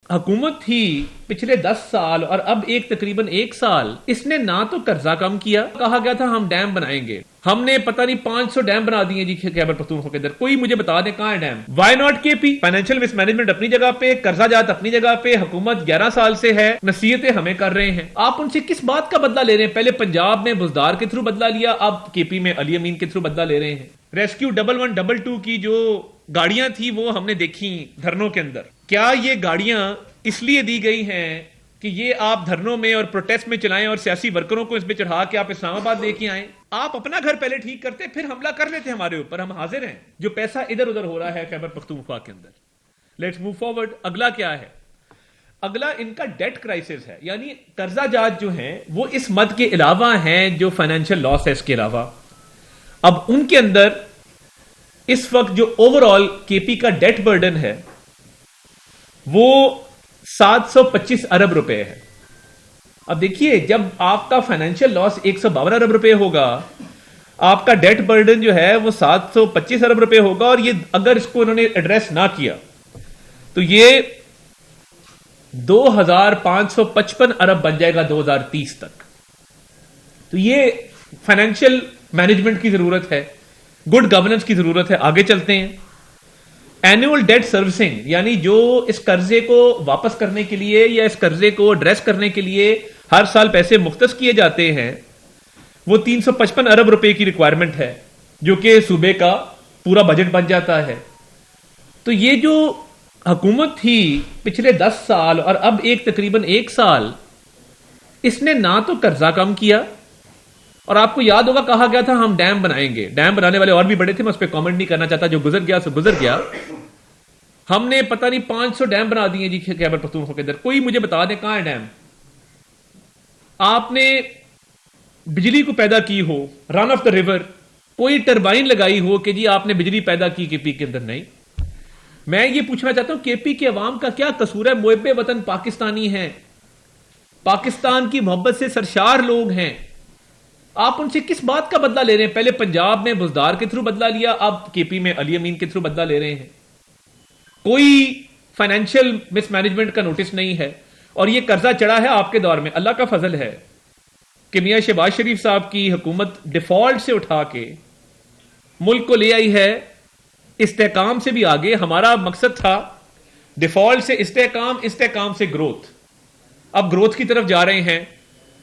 حکومت تھی پچھلے 10 سال اور اب تقریباً 1 سال اس نے نہ تو قرضہ کم کیا، کہا گیا تھا ہم ڈیم بنائیں گے، ہم نے پتہ نہیں 500 ڈیم بنا دیے جی خیبر پختونخوا کے اندر، کوئی مجھے بتا دیں کہاں ہے ڈیم؟ وائی ناٹ کے پی؟ فائنینشیل مس مینجمنٹ اپنی جگہ پہ، قرضہ جات اپنی جگہ پہ، حکومت 11 سال سے ہے، نصیحتیں ہمیں کر رہے ہیں، آپ ان سے کس بات کا بدلہ لے رہے ہیں؟ پہلے پنجاب میں بزدار کے تھرو بدلہ لیا، اب کے پی میں علی امین کے تھرو بدلہ لے رہے ہیں۔ ریسکیو 1112 کی جو گاڑیاں تھی وہ ہم نے دیکھی دھرنوں کے اندر، کیا یہ گاڑیاں اس لیے دی گئی ہیں کہ یہ آپ دھرنوں میں اور پروٹیسٹ میں چلائیں اور سیاسی ورکروں کو اس پہ چڑھا کے آپ اسلام آباد لے کے آئیں؟ آپ اپنا گھر پہلے ٹھیک کرتے پھر حملہ کر لیتے ہمارے اوپر، ہم حاضر ہیں۔ جو پیسہ ادھر ادھر ہو رہا ہے خیبر پختونخوا کے اندر، لیٹس موو فارورڈ۔ اگلا کیا ہے؟ اگلا ان کا ڈیٹ کرائسس ہے، یعنی قرضہ جات جو ہیں وہ اس مد کے علاوہ ہیں جو فائنینشیل لاس ہے اس کے علاوہ، اب ان کے اندر اس وقت جو اوور آل کے پی کا ڈیٹ برڈن ہے وہ 725 ارب روپے ہے۔ اب دیکھیے جب آپ کا فائنینشیل لاس 152 ارب روپے ہوگا، آپ کا ڈیٹ برڈن جو ہے وہ 725 ارب روپے ہوگا، اور یہ اگر اس کو انہوں نے ایڈریس نہ کیا تو یہ 2555 ارب بن جائے گا 2030 تک۔ تو یہ فائنینشیل مینجمنٹ کی ضرورت ہے، گڈ گورننس کی ضرورت ہے۔ آگے چلتے ہیں۔ اینوئل ڈیٹ سروسنگ، یعنی جو اس قرضے کو واپس کرنے کے لیے یا اس قرضے کو ایڈریس کرنے کے لیے ہر سال پیسے مختص کیے جاتے ہیں، وہ 355 ارب روپے کی ریکوائرمنٹ ہے، جو کہ صوبے کا پورا بجٹ بن جاتا ہے۔ تو یہ جو حکومت تھی پچھلے 10 سال اور اب تقریباً 1 سال اس نے نہ تو قرضہ کم کیا، اور آپ کو یاد ہوگا کہا گیا تھا ہم ڈیم بنائیں گے، ڈیم بنانے والے اور بھی بڑے تھے، میں اس پہ کامنٹ نہیں کرنا چاہتا، جو گزر گیا سو گزر گیا۔ ہم نے پتہ نہیں 500 ڈیم بنا دیے جی خیبر پختونخوا کے اندر، کوئی مجھے بتا دیں کہاں ہے ڈیم؟ آپ نے بجلی کو پیدا کی ہو رن آف دا ریور، کوئی ٹربائن لگائی ہو کہ جی آپ نے بجلی پیدا کی کے پی کے اندر؟ نہیں۔ میں یہ پوچھنا چاہتا ہوں کے پی کے عوام کا کیا قصور ہے؟ محب وطن پاکستانی ہیں، پاکستان کی محبت سے سرشار لوگ ہیں، آپ ان سے کس بات کا بدلہ لے رہے ہیں؟ پہلے پنجاب میں بزدار کے تھرو بدلہ لیا، اب کے پی میں علی امین کے تھرو بدلہ لے رہے ہیں۔ کوئی فائنینشیل مس مینجمنٹ کا نوٹس نہیں ہے، اور یہ قرضہ چڑھا ہے آپ کے دور میں۔ اللہ کا فضل ہے کہ میاں شہباز شریف صاحب کی حکومت ڈیفالٹ سے اٹھا کے ملک کو لے آئی ہے استحکام سے بھی آگے۔ ہمارا مقصد تھا ڈیفالٹ سے استحکام، استحکام سے گروتھ، اب گروتھ کی طرف جا رہے ہیں۔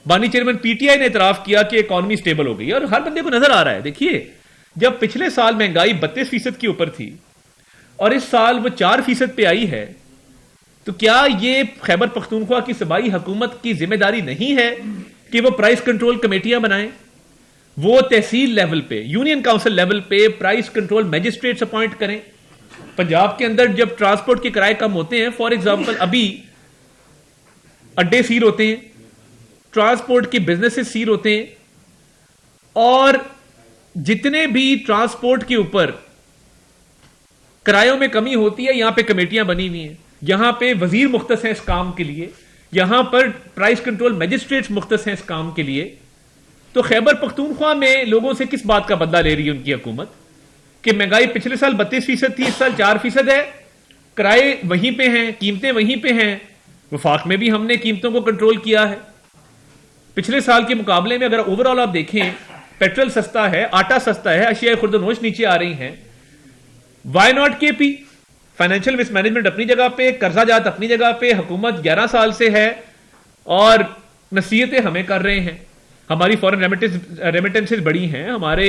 بانی چیئرمین پی ٹی آئی نے اعتراف کیا کہ اکانومی سٹیبل ہو گئی، اور ہر بندے کو نظر آ رہا ہے۔ دیکھیے جب پچھلے سال مہنگائی 32% کے اوپر تھی اور اس سال وہ 4% پہ آئی ہے، تو کیا یہ خیبر پختونخوا کی صوبائی حکومت کی ذمہ داری نہیں ہے کہ وہ پرائس کنٹرول کمیٹیاں بنائیں؟ وہ تحصیل لیول پہ، یونین کاؤنسل لیول پہ پرائس کنٹرول میجسٹریٹس اپوائنٹ کریں۔ پنجاب کے اندر جب ٹرانسپورٹ کے کرائے کم ہوتے ہیں، فار ایگزامپل ابھی اڈے سیل ہوتے ہیں، ٹرانسپورٹ کی بزنسز سیل ہوتے ہیں، اور جتنے بھی ٹرانسپورٹ کے اوپر کرایوں میں کمی ہوتی ہے یہاں پہ کمیٹیاں بنی ہوئی ہیں، یہاں پہ وزیر مختص ہیں اس کام کے لیے، یہاں پر پرائس کنٹرول میجسٹریٹس مختص ہیں اس کام کے لیے۔ تو خیبر پختونخوا میں لوگوں سے کس بات کا بدلہ لے رہی ہے ان کی حکومت کہ مہنگائی پچھلے سال 32% تھی، اس سال 4% ہے، کرائے وہیں پہ ہیں، قیمتیں وہیں پہ ہیں۔ وفاق میں بھی ہم نے قیمتوں کو کنٹرول کیا ہے پچھلے سال کے مقابلے میں۔ اگر اوور آل آپ دیکھیں، پیٹرول سستا ہے، آٹا سستا ہے، اشیاء خرد و نوش نیچے آ رہی ہیں۔ وائی ناٹ کے پی؟ فائنینشیل مس مینجمنٹ اپنی جگہ پہ، قرضہ جات اپنی جگہ پہ، حکومت 11 سال سے ہے اور نصیحتیں ہمیں کر رہے ہیں۔ ہماری فورن ریمیٹنسز بڑی ہیں، ہمارے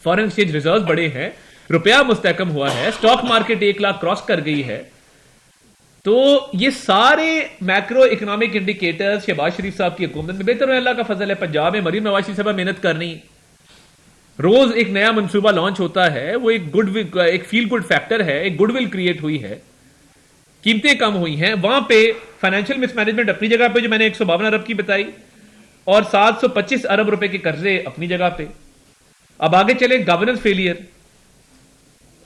فورن ایکسچینج ریزروز بڑے ہیں، روپیہ مستحکم ہوا ہے، اسٹاک مارکیٹ 1 لاکھ کراس کر گئی ہے۔ تو یہ سارے میکرو اکنامک انڈیکیٹرز شہباز شریف صاحب کی حکومت میں بہتر ہے، اللہ کا فضل ہے۔ پنجاب میں مریم نواز شریف صاحب محنت کر رہی ہیں، روز ایک نیا منصوبہ لانچ ہوتا ہے، وہ ایک فیل گڈ فیکٹر ہے، ایک گڈ ول کریٹ ہوئی ہے، قیمتیں کم ہوئی ہیں۔ وہاں پہ فائنینشیل مس مینجمنٹ اپنی جگہ پہ جو میں نے 152 ارب کی بتائی، اور 725 ارب روپے کے قرضے اپنی جگہ پہ۔ اب آگے چلیں، گورننس فیلئر۔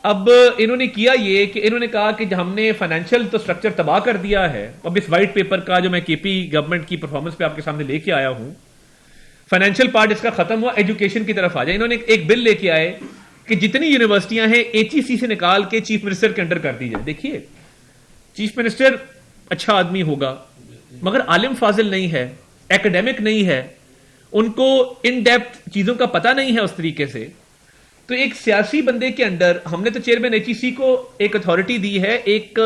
اب انہوں نے کیا یہ کہ انہوں نے کہا کہ ہم نے فائنینشیل تو سٹرکچر تباہ کر دیا ہے۔ اب اس وائٹ پیپر کا جو میں کے پی گورنمنٹ کی پرفارمنس پہ آپ کے سامنے لے کے آیا ہوں، فائنینشیل پارٹ اس کا ختم ہوا، ایجوکیشن کی طرف آ جائے۔ انہوں نے ایک بل لے کے آئے کہ جتنی یونیورسٹیاں ہیں ایچ ای سی سے نکال کے چیف منسٹر کے انڈر کر دی جائے۔ دیکھیے چیف منسٹر اچھا آدمی ہوگا مگر عالم فاضل نہیں ہے, ایکڈیمک نہیں ہے, ان کو ان ڈیپتھ چیزوں کا پتہ نہیں ہے اس طریقے سے, تو ایک سیاسی بندے کے اندر ہم نے تو چیئرمین ایچ ای سی کو ایک اتھارٹی دی ہے, ایک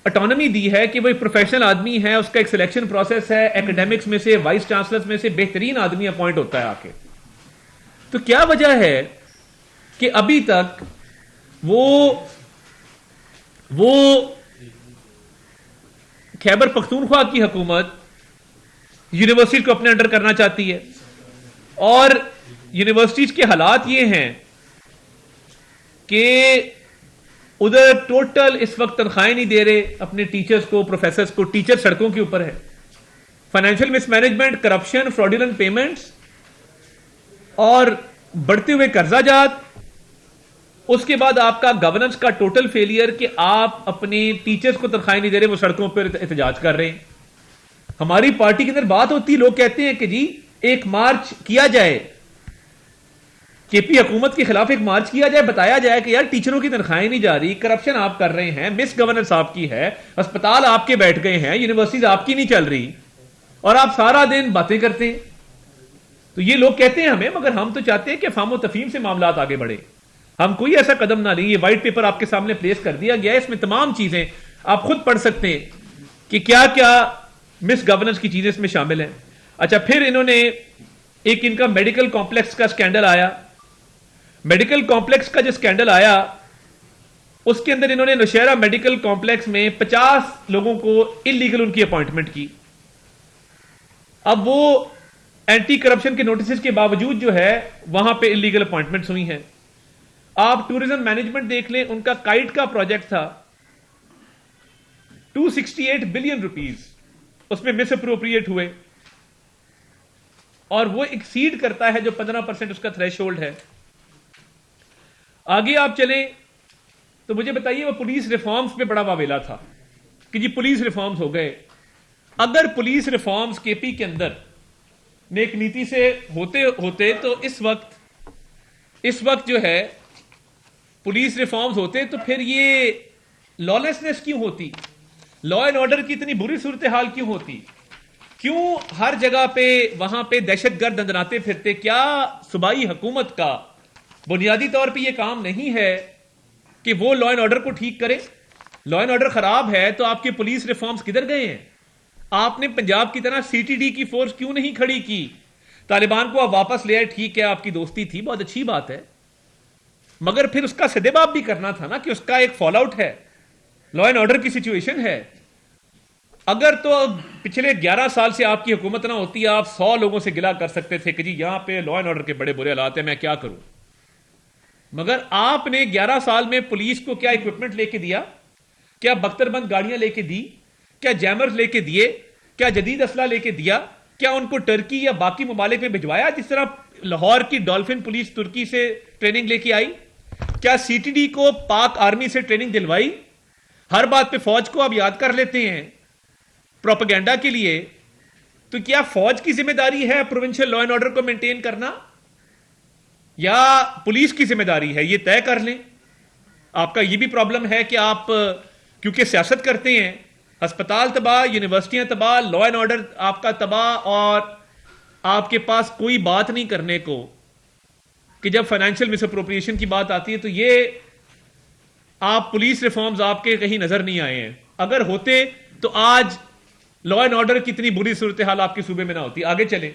اٹانومی دی ہے کہ وہ ایک پروفیشنل آدمی ہے, اس کا ایک سلیکشن پروسیس ہے, ایکڈیمکس میں سے وائس چانسلر میں سے بہترین آدمی اپوائنٹ ہوتا ہے آ کے. تو کیا وجہ ہے کہ ابھی تک وہ خیبر پختونخوا کی حکومت یونیورسٹی کو اپنے انڈر کرنا چاہتی ہے, اور یونیورسٹیز کے حالات یہ ہیں کہ ادھر ٹوٹل اس وقت تنخواہیں نہیں دے رہے اپنے ٹیچرز کو, پروفیسرز کو, ٹیچر سڑکوں کے اوپر ہے, فائنینشیل مس مینجمنٹ, کرپشن, فراڈولنٹ پیمنٹس اور بڑھتے ہوئے قرضہ جات, اس کے بعد آپ کا گورننس کا ٹوٹل فیلئر کہ آپ اپنے ٹیچرز کو تنخواہیں نہیں دے رہے, وہ سڑکوں پر احتجاج کر رہے ہیں. ہماری پارٹی کے اندر بات ہوتی, لوگ کہتے ہیں کہ جی ایک مارچ کیا جائے, کے پی حکومت کے خلاف ایک مارچ کیا جائے, بتایا جائے کہ یار ٹیچروں کی تنخواہیں نہیں جا رہی, کرپشن آپ کر رہے ہیں, مس گورننس آپ کی ہے, اسپتال آپ کے بیٹھ گئے ہیں, یونیورسٹیز آپ کی نہیں چل رہی, اور آپ سارا دن باتیں کرتے ہیں. تو یہ لوگ کہتے ہیں ہمیں, مگر ہم تو چاہتے ہیں کہ فہم و تفہیم سے معاملات آگے بڑھے. ہم کوئی ایسا قدم نہ لیں. یہ وائٹ پیپر آپ کے سامنے پلیس کر دیا گیا ہے, اس میں تمام چیزیں آپ خود پڑھ سکتے ہیں کہ کیا کیا مس گورننس کی چیزیں اس میں شامل ہیں. اچھا, پھر انہوں نے ایک ان کا میڈیکل کمپلیکس کا سکینڈل آیا. میڈیکل کمپلیکس کا جو سکینڈل آیا اس کے اندر انہوں نے نوشہرہ میڈیکل کمپلیکس میں 50 لوگوں کو انلیگل ان کی اپوائنٹمنٹ کی. اب وہ اینٹی کرپشن کے نوٹسز کے باوجود جو ہے وہاں پہ انلیگل اپوائنٹمنٹس ہوئی ہیں. آپ ٹورزم مینجمنٹ دیکھ لیں, ان کا کائٹ کا پروجیکٹ تھا 268 بلین روپیز, اس میں مس اپروپریٹ ہوئے, اور وہ ایکسیڈ کرتا ہے جو 15% اس کا تھریش ہولڈ ہے. آگے آپ چلیں تو مجھے بتائیے, وہ پولیس ریفارمز پہ بڑا واویلا تھا کہ جی پولیس ریفارمز ہو گئے. اگر پولیس ریفارمز کے پی کے اندر نیک نیتی سے ہوتے تو اس وقت جو ہے پولیس ریفارمز ہوتے تو پھر یہ لا لیسنس کیوں ہوتی, لا اینڈ آرڈر کی اتنی بری صورتحال کیوں ہوتی, کیوں ہر جگہ پہ وہاں پہ دہشت گرد دندناتے پھرتے. کیا صوبائی حکومت کا بنیادی طور پہ یہ کام نہیں ہے کہ وہ لا اینڈ آرڈر کو ٹھیک کرے؟ لا اینڈ آرڈر خراب ہے تو آپ کے پولیس ریفارمز کدھر گئے ہیں؟ آپ نے پنجاب کی طرح سی ٹی ڈی کی فورس کیوں نہیں کھڑی کی؟ طالبان کو آپ واپس لے آئے, ٹھیک ہے آپ کی دوستی تھی, بہت اچھی بات ہے, مگر پھر اس کا سدباب بھی کرنا تھا نا کہ اس کا ایک فال آؤٹ ہے, لا اینڈ آرڈر کی سچویشن ہے. اگر تو پچھلے 11 سال سے آپ کی حکومت نہ ہوتی, آپ 100 لوگوں سے گلا کر سکتے تھے کہ جی یہاں پہ لا اینڈ آرڈر کے بڑے برے حالات ہیں, میں کیا کروں. مگر آپ نے 11 سال میں پولیس کو کیا اکوپمنٹ لے کے دیا, کیا بختر بند گاڑیاں لے کے دی, کیا جیمرز لے کے دیے, کیا جدید اسلحہ لے کے دیا, کیا ان کو ٹرکی یا باقی ممالک میں بھجوایا جس طرح لاہور کی ڈولفن پولیس ترکی سے ٹریننگ لے کے آئی؟ کیا سی ٹی ڈی کو پاک آرمی سے ٹریننگ دلوائی؟ ہر بات پہ فوج کو آپ یاد کر لیتے ہیں پروپیگنڈا کے لیے. تو کیا فوج کی ذمہ داری ہے پروونشل لا اینڈ آرڈر کو مینٹین کرنا یا پولیس کی ذمہ داری ہے؟ یہ طے کر لیں. آپ کا یہ بھی پرابلم ہے کہ آپ کیونکہ سیاست کرتے ہیں, ہسپتال تباہ, یونیورسٹیاں تباہ, لا اینڈ آرڈر آپ کا تباہ, اور آپ کے پاس کوئی بات نہیں کرنے کو کہ جب فائنینشیل مس اپروپریشن کی بات آتی ہے تو یہ آپ پولیس ریفارمز آپ کے کہیں نظر نہیں آئے ہیں. اگر ہوتے تو آج لا اینڈ آرڈر کی اتنی بری صورتحال آپ کے صوبے میں نہ ہوتی. آگے چلیں.